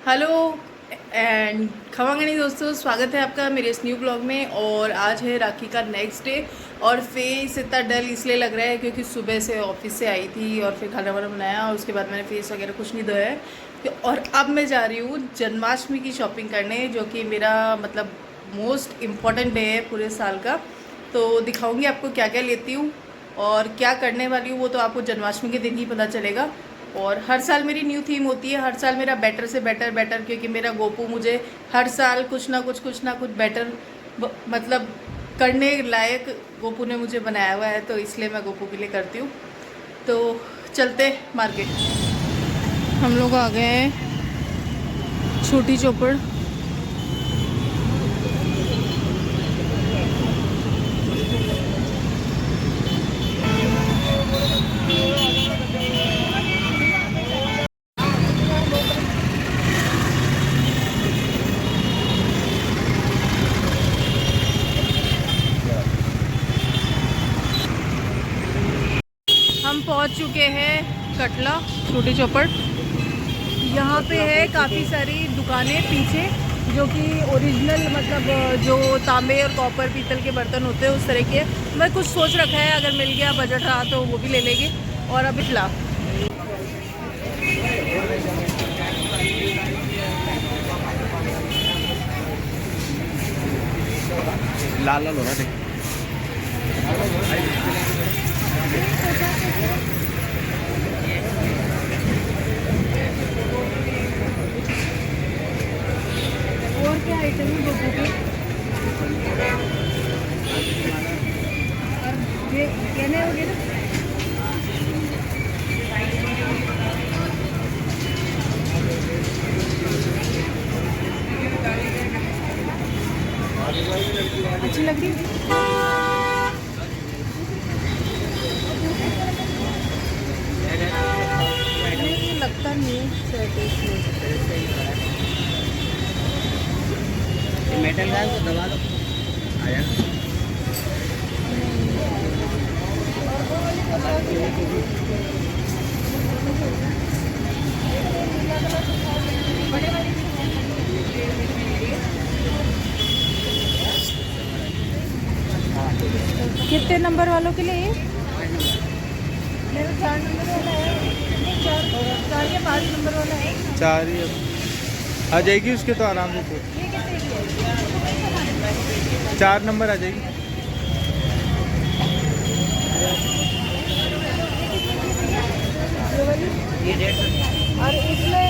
Hello and खवांगनी दोस्तों, स्वागत है आपका मेरे इस न्यू ब्लॉग में। और आज है राखी का नेक्स्ट डे और फेस इतना डल इसलिए लग रहा है क्योंकि सुबह से ऑफिस से आई थी और फिर खाना वाना बनाया और उसके बाद मैंने फेस वगैरह कुछ नहीं धोया है। और अब मैं जा रही हूँ जन्माष्टमी की शॉपिंग करने, जो कि मेरा मतलब मोस्ट इम्पॉर्टेंट डे है पूरे साल का। तो दिखाऊँगी आपको क्या क्या लेती हूँ और क्या करने वाली हूँ, वो तो आपको जन्माष्टमी के दिन ही पता चलेगा। और हर साल मेरी न्यू थीम होती है, हर साल मेरा बेटर से बेटर बेटर, क्योंकि मेरा गोपू मुझे हर साल कुछ ना कुछ बेटर मतलब करने लायक गोपू ने मुझे बनाया हुआ है, तो इसलिए मैं गोपू के लिए करती हूँ। तो चलते मार्केट। हम लोग आ गए हैं छोटी चौपड़। हम पहुंच चुके हैं कटला छोटी चौपड़। यहाँ पे है काफ़ी सारी दुकानें पीछे, जो कि ओरिजिनल मतलब जो तांबे और कॉपर पीतल के बर्तन होते हैं उस तरह के। मैं कुछ सोच रखा है, अगर मिल गया बजट रहा तो वो भी ले लेंगे। और अभी फिलहाल लाल लाल हो रहा है। और क्या आइटम है गोपू के? और ये कहने वगैरह अच्छी लग रही नहीं, लगता नहीं है मेटल का तो दबा दो आया। कितने नंबर वालों के लिए ये? मेरा 4 नंबर वाला है। नहीं, 4 या 5 नंबर वाला है। 4 ही आ जाएगी उसके तो आराम से। ये कितने की है? 4 नंबर आ जाएगी। ये 150। और इसमें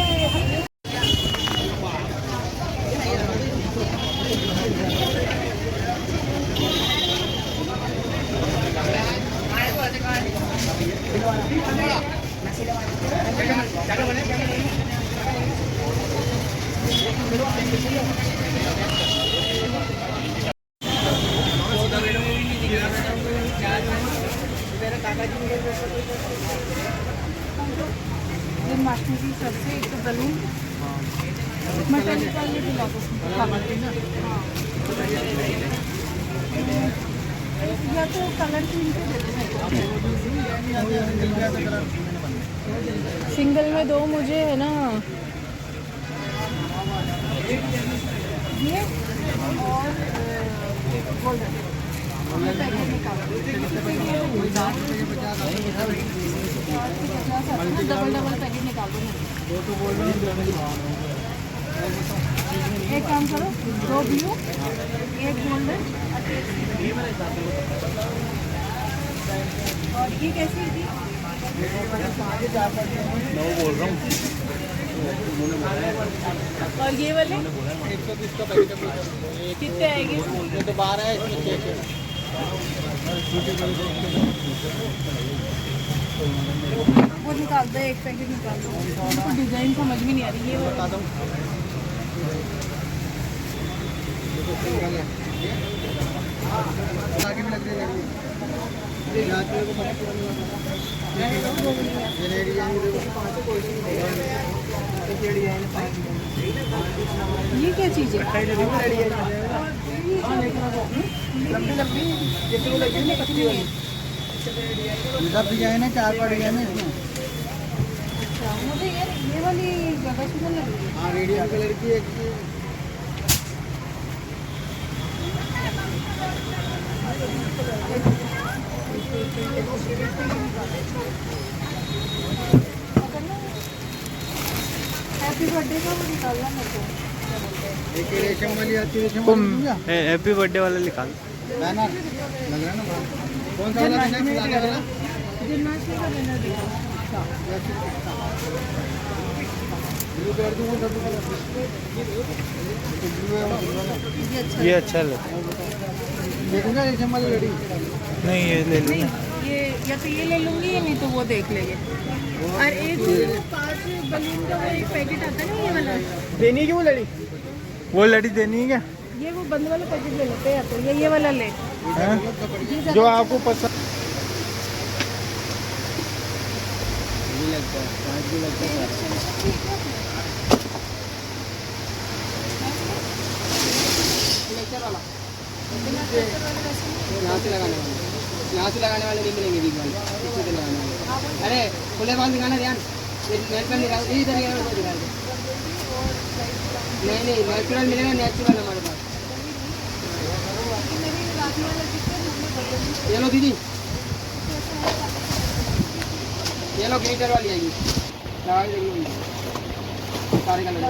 जन्माष्टमी की सबसे एक तो बलून मटन का ये दिला दो। या तो कलर प्रिंट दे दो। सिंगल में दो मुझे, है ना ये और गोल्डन पैकेट निकालो। डबल डबल पैकेट निकाल दो। एक काम करो, 2 ब्लू, 1 गोल्डन और ये कैसी थी? मैं वो बोल रहा हूँ। और ये वाले 130 का पैकेट कितने आएंगे? तो 12 है, इसमें 6 वो निकाल दो, एक पैकेट निकाल दो। तो डिजाइन समझ में नहीं आ रही। ये बता दूँ। आगे भी लग रही है। ये क्या चीज़ है? लंबी लंबी जैसे वो लगी ना पतली वाली। इधर डिजाइन है, 4 का डिजाइन है इसमें। मुझे ये वाली ज़्यादा सुंदर लग रही है। हाँ रेडियम कलर की एक हैप्पी बर्थडे का वो निकालना मेरे को। एक रेशम वाली आती है, रेशम तुम वाली भैया हैप्पी बर्थडे वाला निकाल। बैनर लग रहा है ना बड़ा। कौन सा वाला देना है, फुलाने वाला? जिम्नास्टिक का बैनर दिखाओ। ब्लू कलर की, कौन सा ब्लू कलर? ब्लू है वो ब्लू वाला। ये अच्छा ये अच्छा लगता देखूंगा रेशम वाली लड़ी। है। नहीं ये ले लो नहीं, ना। ये या तो ये ले लूँगी, नहीं तो वो देख लेंगे। और एक वो 5 बलून का वो एक पैकेट आता है ना, ये वाला, देनी की वो लड़ी? वो लड़ी देनी है क्या? ये वो बंद वाला पैकेट ले लेते हैं, या तो ये वाला ले। हैं? ये ज़्यादा जो आपको पसंद। भी लगता है, पाँच भी लगता है। यहाँ से लगाने वाले, यहाँ से लगाने वाले नहीं मिलेंगे बीच वाले, पीछे से लगाने वाले। अरे खुले बाल दिखाना ध्यान, नेट पर निकाल इसी तरीके से दिखा दो। नहीं नहीं नेचुरल मिलेगा, नेचुरल हमारे पास। ये लो दीदी, ये लो ग्लिटर वाली आएगी, लगा के देखिए सारे कलर।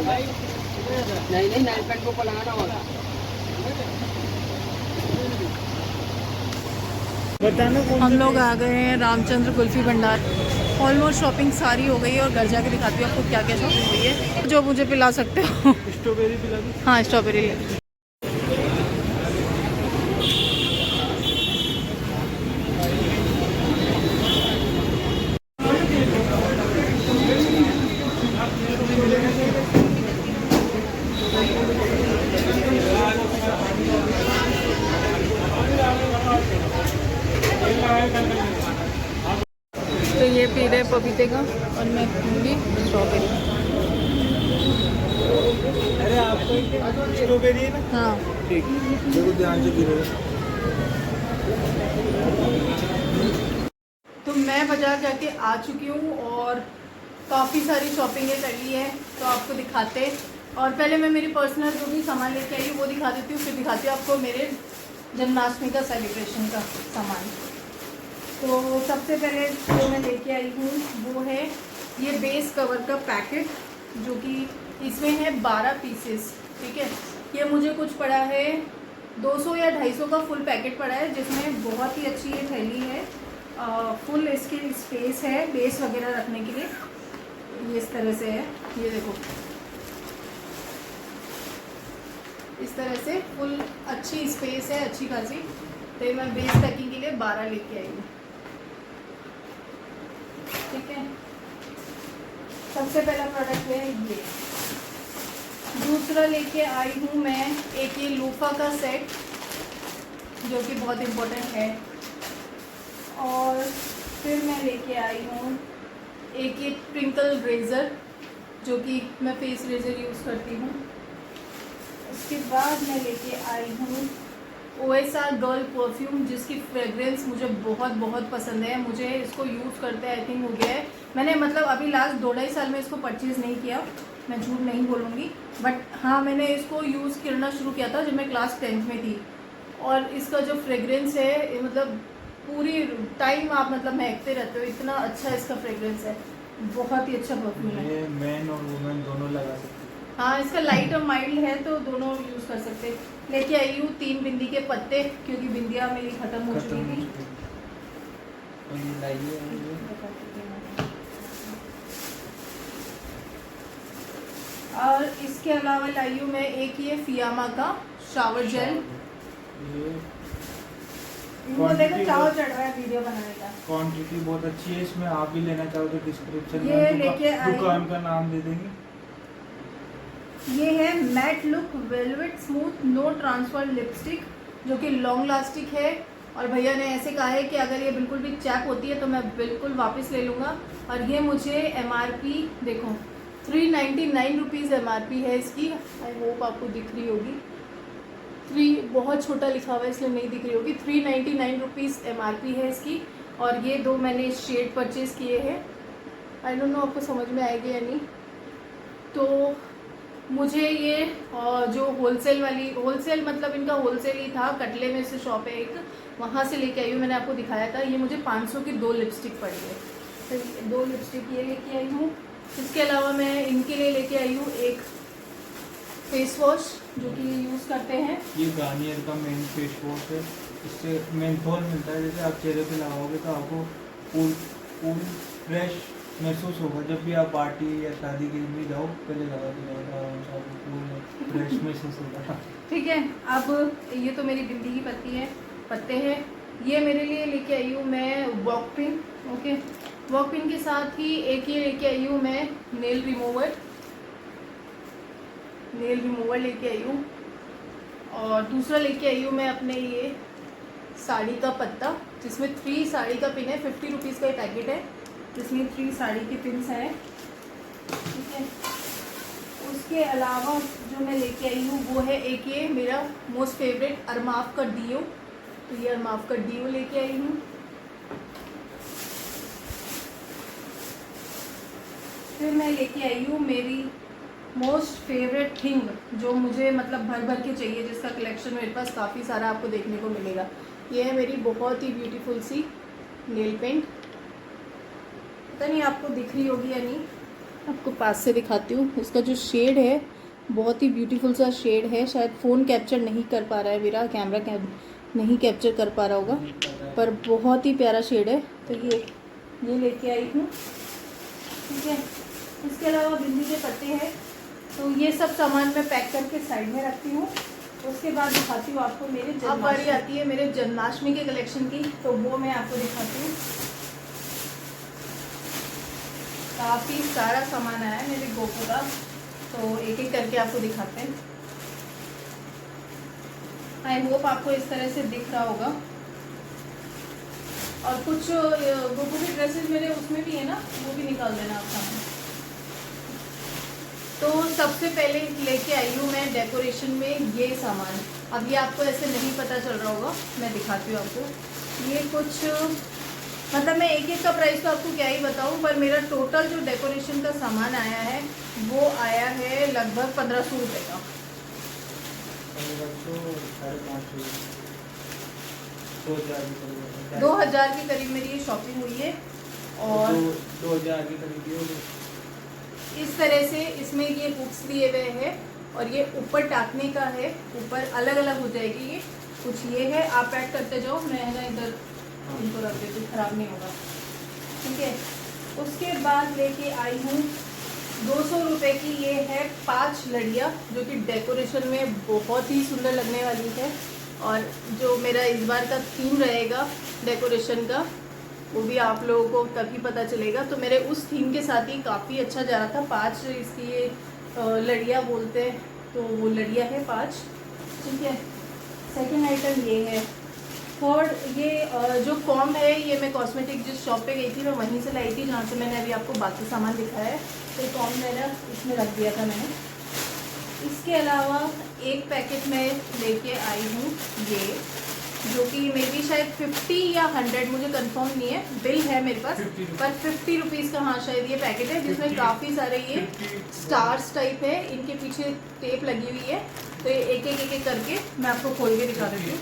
नहीं नहीं नाइट पैंट के ऊपर लगाना होगा। बताना हम लोग आ गए हैं रामचंद्र कुल्फी भंडार। ऑलमोस्ट शॉपिंग सारी हो गई है और घर जाके दिखाती हूँ आपको क्या क्या शॉपिंग हुई है, जो मुझे पिला सकते हो। स्ट्रॉबेरी पिला दी। हाँ स्ट्रॉबेरी ले। तो ये पी रहे पपीते का और मैं पीऊँगी स्ट्रॉबेरी। अरे आपको स्ट्रॉबेरी है ना? हाँ ठीक, जरूर ध्यान से पी रहे हो। तो मैं बाजार जाके आ चुकी हूँ और काफ़ी सारी शॉपिंगें कर ली है, तो आपको दिखाते। और पहले मैं मेरी पर्सनल जो भी सामान लेके आई हूँ वो दिखा देती हूँ, फिर दिखाती हूँ आपको मेरे जन्माष्टमी का सेलिब्रेशन का सामान। तो सबसे पहले जो मैं लेके आई हूँ वो है ये बेस कवर का पैकेट, जो कि इसमें है 12 पीसेस। ठीक है, ये मुझे कुछ पड़ा है 200 या 250 का फुल पैकेट पड़ा है, जिसमें बहुत ही अच्छी ये थैली है। फुल इसकी स्पेस है बेस वगैरह रखने के लिए। ये इस तरह से है, ये देखो इस तरह से फुल अच्छी स्पेस है, अच्छी खासी। तो ये मैं बेस पैकिंग के लिए 12 लेके आई हूँ। ठीक है, सबसे पहला प्रोडक्ट है ये। दूसरा लेके आई हूँ मैं एक ये लूफा का सेट, जो कि बहुत इम्पोर्टेंट है। और फिर मैं लेके आई हूँ एक ये ट्विंकल रेज़र, जो कि मैं फेस रेज़र यूज़ करती हूँ। उसके बाद मैं लेके आई हूँ OSR गर्ल परफ्यूम, जिसकी फ्रेगरेंस मुझे बहुत बहुत पसंद है। मुझे इसको यूज़ करते आई थिंक हो गया है, मैंने मतलब अभी लास्ट 2-2.5 साल में इसको परचेज़ नहीं किया, मैं झूठ नहीं बोलूँगी। बट हाँ, मैंने इसको यूज़ करना शुरू किया था जब मैं क्लास 10th में थी। और इसका जो फ्रेगरेंस है, मतलब पूरी टाइम आप मतलब महकते रहते हो, इतना अच्छा इसका फ्रेगरेंस है। बहुत ही अच्छा परफ्यूम है। ये मैन और वुमेन दोनों लगा सकते हैं। हाँ, इसका लाइट और माइल्ड है, तो दोनों यूज़ कर सकते हैं। लेके आई हूँ 3 बिंदी के पत्ते, क्योंकि बिंदिया मेरी ख़त्म हो चुकी थी। और इसके अलावा लाई हूँ मैं एक ये फियामा का शावर जेल। इनको देखो चाव चढ़ रहा है वीडियो बनाने का। क्वांटिटी बहुत अच्छी है इसमें, आप भी लेना चाहो तो डिस्क्रिप्शन ये में लेके आई। दुकान का नाम दे देंगे। ये है matte look velvet smooth no transfer lipstick, जो कि लॉन्ग लास्टिक है। और भैया ने ऐसे कहा है कि अगर ये बिल्कुल भी चैप होती है तो मैं बिल्कुल वापस ले लूँगा। और ये मुझे MRP देखो 399 रुपीज़ MRP है इसकी। आई होप आपको दिख रही होगी, 3 बहुत छोटा लिखा हुआ है इसलिए नहीं दिख रही होगी। 399 रुपीज़ MRP है इसकी। और ये 2 मैंने शेड परचेज़ किए हैं, आई डोंट नो आपको समझ में आएगी या नहीं। तो मुझे ये जो होलसेल मतलब इनका होलसेल ही था, कटले में से शॉप है एक, वहाँ से लेके आई हूँ। मैंने आपको दिखाया था। ये मुझे 500 की 2 लिपस्टिक पड़ी है। तो 2 लिपस्टिक ये लेके आई हूँ। इसके अलावा मैं इनके लिए लेके आई हूँ एक फेस वॉश जो कि ये यूज़ करते हैं। ये गार्नियर का मेन फेस वॉश है। इससे मेंथोल मिलता है, जैसे आप चेहरे पे लगाओगे तो आपको कूल फ्रेश महसूस होगा। जब भी आप पार्टी या शादी के लिए जाओ, पहले लगा के जाओ, आराम से आपको कूल फ्रेश महसूस होगा। ठीक है। अब ये तो मेरी बिंदी की पत्ते हैं। ये मेरे लिए लेके आई हूँ मैं walk pin. Okay, walk pin के साथ ही एक ये लेके आई हूँ मैं नेल रिमूवर लेके आई हूँ। और दूसरा लेके आई हूँ मैं अपने ये साड़ी का पत्ता, जिसमें 3 साड़ी का पिन है। 50 रुपीज़ का ये पैकेट है, जिसमें 3 साड़ी के पिन्स हैं। ठीक है। उसके अलावा जो मैं लेके आई हूँ वो है एक ये मेरा मोस्ट फेवरेट अरमाफ का डीओ। तो ये अरमाफ का डीओ लेके आई हूँ। फिर मैं लेके आई हूँ मेरी मोस्ट फेवरेट थिंग, जो मुझे मतलब भर भर के चाहिए, जिसका कलेक्शन मेरे पास काफ़ी सारा आपको देखने को मिलेगा। ये है मेरी बहुत ही ब्यूटीफुल सी नेल पेंट। पता नहीं आपको दिख रही होगी या नहीं, आपको पास से दिखाती हूँ। इसका जो शेड है बहुत ही ब्यूटीफुल सा शेड है। शायद फ़ोन कैप्चर नहीं कर पा रहा है, मेरा कैमरा नहीं कैप्चर कर पा रहा होगा, पर बहुत ही प्यारा शेड है। तो ये लेके आई हूँ। ठीक है। इसके अलावा बिंदी के पत्ते हैं। तो ये सब सामान मैं पैक करके साइड में रखती हूँ। उसके बाद दिखाती हूँ आपको मेरे अब बारी आती है मेरे जन्माष्टमी के कलेक्शन की, तो वो मैं आपको दिखाती हूँ। काफ़ी सारा सामान आया है मेरे गोपू का, तो एक एक करके आपको दिखाते हैं। आई होप आपको इस तरह से दिख रहा होगा। और कुछ गोपू के ड्रेसेस मेरे उसमें भी है ना, वो भी निकाल देना आप सामान। तो सबसे पहले लेके आई हूँ मैं डेकोरेशन में ये सामान। अब ये आपको ऐसे नहीं पता चल रहा होगा, मैं दिखाती हूँ आपको। ये कुछ मतलब मैं एक एक का प्राइस तो आपको क्या ही बताऊँ, पर मेरा टोटल जो डेकोरेशन का सामान आया है वो आया है लगभग 1500 रुपये का। 2000 के करीब मेरी ये शॉपिंग हुई है। और 2000 के करीब इस तरह से इसमें ये हुक्स दिए हुए हैं, और ये ऊपर टाकने का है, ऊपर अलग अलग हो जाएगी। ये कुछ ये है, आप पैक करते जाओ, मैं ना इधर इनको रख देती हूँ, खराब नहीं होगा। ठीक है। उसके बाद लेके आई हूँ 200 रुपये की ये है 5 लड़ियाँ, जो कि डेकोरेशन में बहुत ही सुंदर लगने वाली है। और जो मेरा इस बार का थीम रहेगा डेकोरेशन का, वो भी आप लोगों को तभी पता चलेगा। तो मेरे उस थीम के साथ ही काफ़ी अच्छा जा रहा था। 5 इसकी ये लड़ियाँ बोलते हैं, तो वो लड़ियाँ है 5। ठीक है। सेकंड आइटम ये है। थर्ड ये जो कॉम है, ये मैं कॉस्मेटिक जिस शॉप पे गई थी मैं वहीं से लाई थी, जहाँ से मैंने अभी आपको बाकी सामान दिखाया है। तो कॉम मैंने इसमें रख दिया था मैंने। इसके अलावा एक पैकेट में लेके आई हूँ ये, जो कि मे बी शायद 50 या 100, मुझे कंफर्म नहीं है, बिल है मेरे पास, पर 50 रुपीज़ का हाँ शायद ये पैकेट है, जिसमें काफ़ी सारे ये स्टार्स टाइप है। इनके पीछे टेप लगी हुई है। तो ये एक एक करके मैं आपको खोल के दिखा देती हूँ।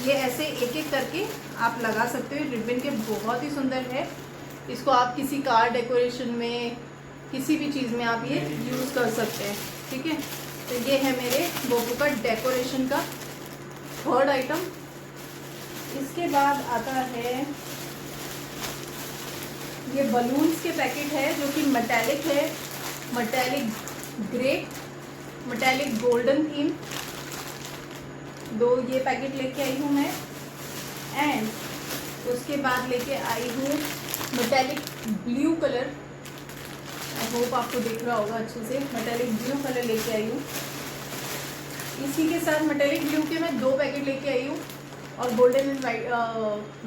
ये ऐसे एक एक करके आप लगा सकते हो। रिबन के बहुत ही सुंदर है। इसको आप किसी कार डेकोरेशन में, किसी भी चीज़ में आप ये यूज़ कर सकते हैं। ठीक है। तो ये है मेरे गोपू का डेकोरेशन का थर्ड आइटम। इसके बाद आता है ये बलून्स के पैकेट है, जो कि मेटालिक है, metallic grey, metallic golden theme. 2 ये पैकेट लेके आई हूँ मैं। एंड उसके बाद लेके आई हूँ metallic blue colour. I hope आपको दिख रहा होगा अच्छे से। मेटालिक ब्लू कलर लेके आई हूँ। इसी के साथ मेटालिक ब्लू के मैं 2 पैकेट लेके आई हूँ, और गोल्डन एंड वाइट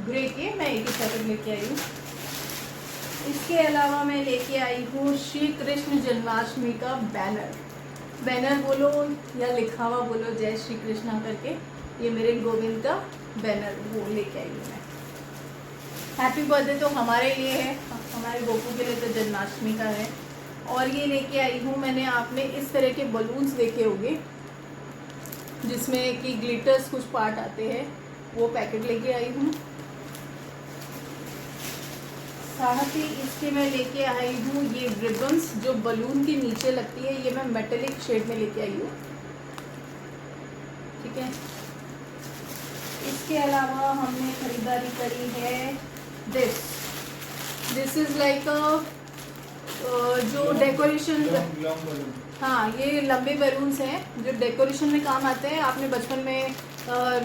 ग्रे के मैं एक पैकेट लेके आई हूँ। इसके अलावा मैं लेके आई हूँ श्री कृष्ण जन्माष्टमी का बैनर बोलो या लिखा हुआ बोलो, जय श्री कृष्णा करके। ये मेरे गोविंद का बैनर वो लेके आई हूँ मैं। हैप्पी बर्थडे तो हमारे लिए है, हमारे गोपू के लिए तो जन्माष्टमी का है। और ये लेके आई हूँ मैंने, आपने इस तरह के बलून्स देखे होंगे जिसमें कि ग्लिटर्स कुछ पार्ट आते हैं, वो पैकेट लेके आई हूँ। साथ ही इसके मैं लेके आई हूँ ये रिबन्स जो बलून के नीचे लगती है, ये मैं मेटेलिक शेड में लेके आई हूँ, ठीक है। इसके अलावा हमने खरीदारी करी है दिस इज़ लाइक जो डेकोरेशन, हाँ ये लंबे बलून्स हैं जो डेकोरेशन में काम आते हैं। आपने बचपन में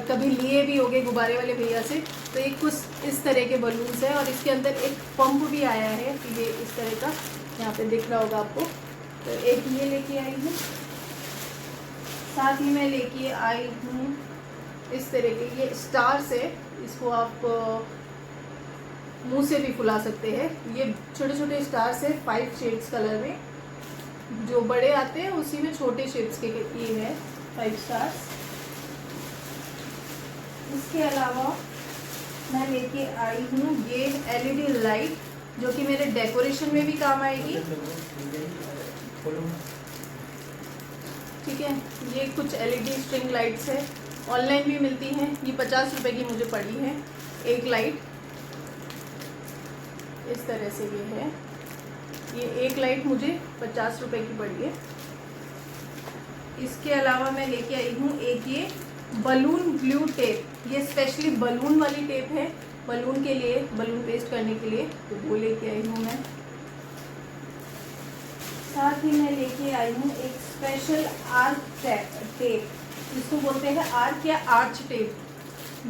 कभी लिए भी होंगे गुब्बारे वाले भैया से। तो ये कुछ इस तरह के बलून्स हैं और इसके अंदर एक पंप भी आया है, तो ये इस तरह का यहाँ पे दिख रहा होगा आपको। तो एक ये लेके आई हूँ, साथ ही मैं लेके आई हूँ इस तरह के ये स्टार्स है, इसको आप मुंह से भी फुला सकते हैं। ये छोटे छोटे स्टार्स है 5 शेड्स कलर में, जो बड़े आते हैं उसी में छोटे शेड्स के ये है 5 स्टार्स। इसके अलावा मैं लेके आई हूँ ये LED लाइट जो कि मेरे डेकोरेशन में भी काम आएगी, ठीक है। ये कुछ LED स्ट्रिंग लाइट्स है, ऑनलाइन भी मिलती हैं। ये 50 रुपए की मुझे पड़ी है एक लाइट, इस तरह से ये है। ये एक लाइट मुझे 50 रुपए की पड़ी है। इसके अलावा मैं लेके आई हूँ एक ये बलून ग्लू टेप, ये स्पेशली बलून वाली टेप है, बलून के लिए, बलून पेस्ट करने के लिए, तो वो लेके आई हूँ मैं। साथ ही मैं लेके आई हूँ एक स्पेशल आर्क टेप, जिसको बोलते हैं आर्क या आर्च टेप।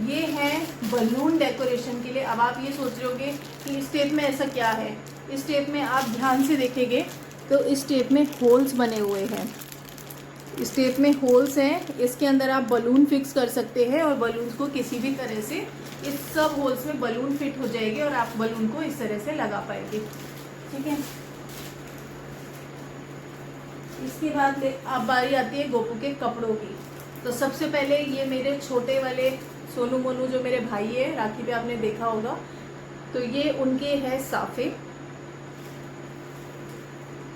ये है बलून डेकोरेशन के लिए। अब आप ये सोच रहे होंगे कि इस टेप में ऐसा क्या है। इस टेप में आप ध्यान से देखेंगे तो इस टेप में होल्स बने हुए हैं, इस टेप में होल्स हैं। इसके अंदर आप बलून फिक्स कर सकते हैं और बलून को किसी भी तरह से इस सब होल्स में बलून फिट हो जाएंगे और आप बलून को इस तरह से लगा पाएंगे, ठीक है। इसके बाद अब बारी आती है गोपू के कपड़ों की। तो सबसे पहले ये मेरे छोटे वाले सोनू मोनू जो मेरे भाई है, राखी पे आपने देखा होगा, तो ये उनके हैं साफे।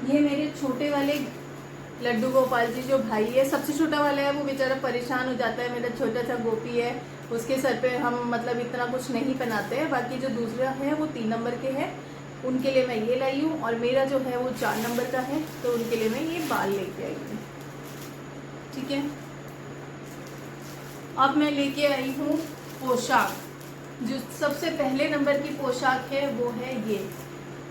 ये मेरे छोटे वाले लड्डू गोपाल जी जो भाई है, सबसे छोटा वाला है, वो बेचारा परेशान हो जाता है। मेरा छोटा सा गोपी है, उसके सर पे हम मतलब इतना कुछ नहीं पहनाते हैं। बाकी जो दूसरा है वो 3 नंबर के हैं, उनके लिए मैं ये लाई हूँ। और मेरा जो है वो 4 नंबर का है, तो उनके लिए मैं ये बाल लेके आई हूँ, ठीक है। अब मैं लेके आई हूँ पोशाक। जो सबसे पहले नंबर की पोशाक है वो है ये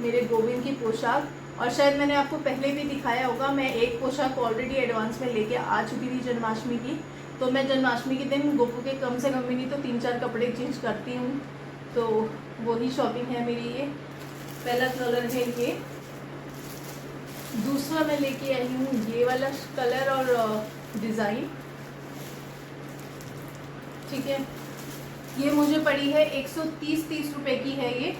मेरे गोविंद की पोशाक। और शायद मैंने आपको पहले भी दिखाया होगा, मैं एक पोशाक ऑलरेडी एडवांस में लेके आ चुकी थी जन्माष्टमी की। तो मैं जन्माष्टमी के दिन गोपू के कम से कम भी नहीं तो 3-4 कपड़े चेंज करती हूँ, तो वही शॉपिंग है मेरी। ये पहला कलर है ये, दूसरा मैं लेके आई हूँ ये वाला कलर और डिज़ाइन, ठीक है। ये मुझे पड़ी है 130 रुपए की है ये,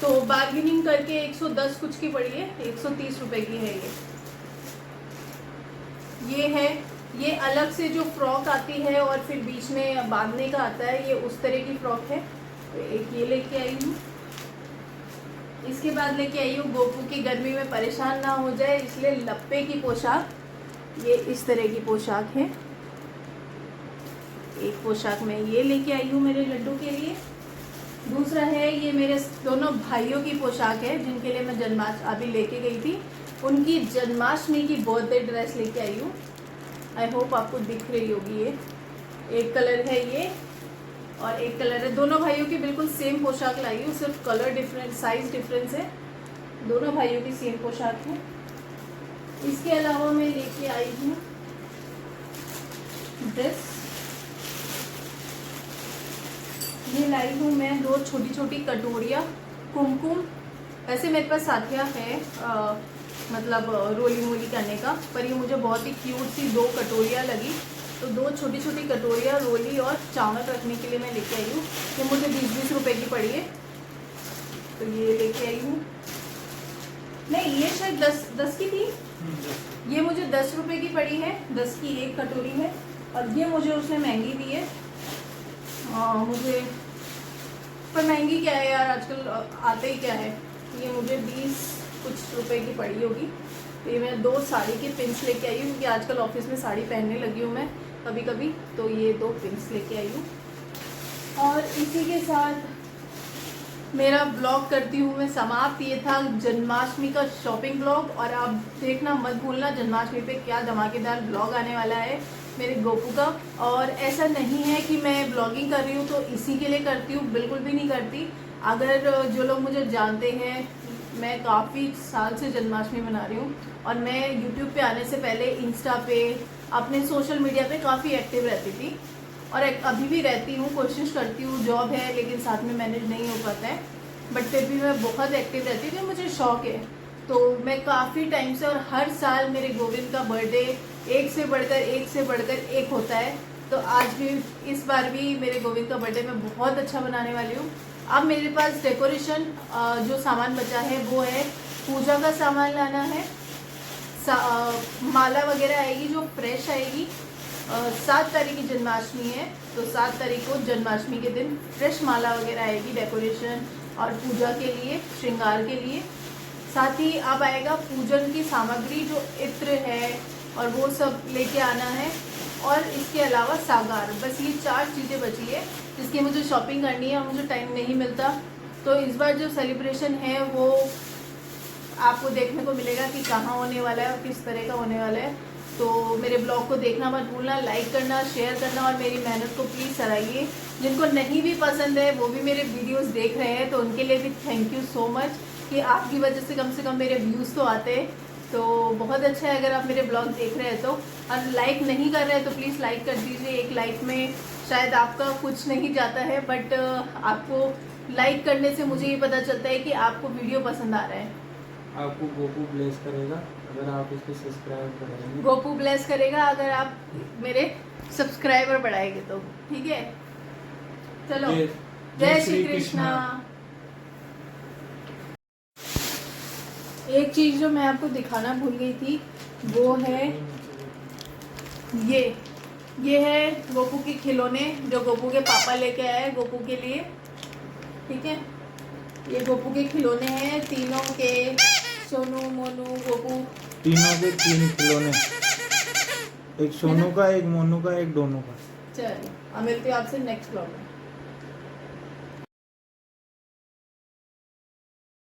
तो बार्गेनिंग करके 110 कुछ की पड़ी है, 130 रुपए की है ये है। ये अलग से जो फ्रॉक आती है और फिर बीच में बांधने का आता है, ये उस तरह की फ्रॉक है, तो एक ये लेके आई हूँ। इसके बाद लेके आई हूँ गोपू की गर्मी में परेशान ना हो जाए इसलिए लप्पे की पोशाक। ये इस तरह की पोशाक है, एक पोशाक मैं ये लेके आई हूँ मेरे लड्डू के लिए। दूसरा है ये मेरे दोनों भाइयों की पोशाक है, जिनके लिए मैं अभी लेके गई थी। उनकी जन्माष्टमी की बर्थडे ड्रेस लेके आई हूँ। आई होप आपको दिख रही होगी। ये एक कलर है ये और एक कलर है, दोनों भाइयों की बिल्कुल सेम पोशाक लाई हूँ, सिर्फ कलर डिफरेंस, साइज डिफरेंस है। दोनों भाइयों की सेम पोशाक है। इसके अलावा मैं लेके आई हूँ ड्रेस, ये लाई हूँ मैं 2 छोटी छोटी कटोरियाँ कुमकुम। वैसे मेरे पास साथिया है मतलब रोली मोली करने का, पर ये मुझे बहुत ही क्यूट सी 2 कटोरियाँ लगी, तो 2 छोटी छोटी कटोरियाँ रोली और चावल रखने के लिए मैं लेके आई हूँ। ये मुझे 20-20 रुपए की पड़ी है, तो ये लेके आई हूँ। नहीं, ये शायद 10 की थी, ये मुझे 10 रुपए की पड़ी है, 10 की एक कटोरी है, और ये मुझे उसने महंगी दी है, हाँ मुझे, पर महंगी क्या है यार आजकल, आते ही क्या है। ये मुझे 20 कुछ रुपए की पड़ी होगी। तो ये मैं 2 साड़ी के पिंस लेके आई हूँ, क्योंकि आजकल ऑफिस में साड़ी पहनने लगी हूँ मैं कभी कभी, तो ये 2 पिंस लेके आई हूँ। और इसी के साथ मेरा ब्लॉग करती हूँ मैं समाप्त। ये था जन्माष्टमी का शॉपिंग ब्लॉग, और आप देखना मत भूलना जन्माष्टमी पे क्या धमाकेदार ब्लॉग आने वाला है मेरे गोपू का। और ऐसा नहीं है कि मैं ब्लॉगिंग कर रही हूँ तो इसी के लिए करती हूँ, बिल्कुल भी नहीं करती। अगर जो लोग मुझे जानते हैं, मैं काफ़ी साल से जन्माष्टमी मना रही हूँ, और मैं यूट्यूब पे आने से पहले इंस्टा पे, अपने सोशल मीडिया पे काफ़ी एक्टिव रहती थी, और अभी भी रहती हूँ। कोशिश करती हूँ, जॉब है लेकिन साथ में मैनेज नहीं हो पाता है, बट फिर भी मैं बहुत एक्टिव रहती हूँ, क्योंकि मुझे शौक है। तो मैं काफ़ी टाइम से, और हर साल मेरे गोविंद का बर्थडे एक से बढ़कर एक होता है। तो आज भी, इस बार भी मेरे गोविंद का बर्थडे मैं बहुत अच्छा बनाने वाली हूँ। अब मेरे पास डेकोरेशन जो सामान बचा है वो है, पूजा का सामान लाना है, माला वगैरह आएगी जो फ्रेश आएगी। 7 तारीख की जन्माष्टमी है, तो 7 तारीख को जन्माष्टमी के दिन फ्रेश माला वगैरह आएगी डेकोरेशन और पूजा के लिए, श्रृंगार के लिए। साथ ही अब आएगा पूजन की सामग्री, जो इत्र है और वो सब लेके आना है। और इसके अलावा सागार, बस ये 4 चीज़ें बची है जिसकी मुझे शॉपिंग करनी है, और मुझे टाइम नहीं मिलता। तो इस बार जो सेलिब्रेशन है वो आपको देखने को मिलेगा कि कहाँ होने वाला है और किस तरह का होने वाला है। तो मेरे ब्लॉग को देखना मत भूलना, लाइक करना, शेयर करना, और मेरी मेहनत को प्लीज़ सराहिए। जिनको नहीं भी पसंद है वो भी मेरे वीडियोस देख रहे हैं, तो उनके लिए भी थैंक यू सो मच, कि आपकी वजह से कम मेरे व्यूज़ तो आते हैं। तो बहुत अच्छा है अगर आप मेरे ब्लॉग देख रहे हैं तो। और लाइक नहीं कर रहे हैं तो प्लीज़ लाइक कर दीजिए। एक लाइक में शायद आपका कुछ नहीं जाता है, बट आपको लाइक करने से मुझे ये पता चलता है कि आपको वीडियो पसंद आ रहा है। आपको गोपू ब्लेस करेगा अगर आप इसको सब्सक्राइब करेंगे। गोपू ब्लेस करेगा अगर आप मेरे सब्सक्राइबर बढ़ाएंगे तो, ठीक है। चलो, जय श्री कृष्णा। एक चीज जो मैं आपको दिखाना भूल गई थी वो है ये है गोपू के खिलौने, जो गोपू के पापा लेके आए हैं गोपू के लिए, ठीक है। ये गोपू के खिलौने हैं, तीनों के, सोनू, मोनू, गोपू, तीनों के 3 खिलौने, एक सोनू का, एक मोनू का, एक डोनू का। चलो अब मिलते हैं आपसे नेक्स्ट ब्लॉग में।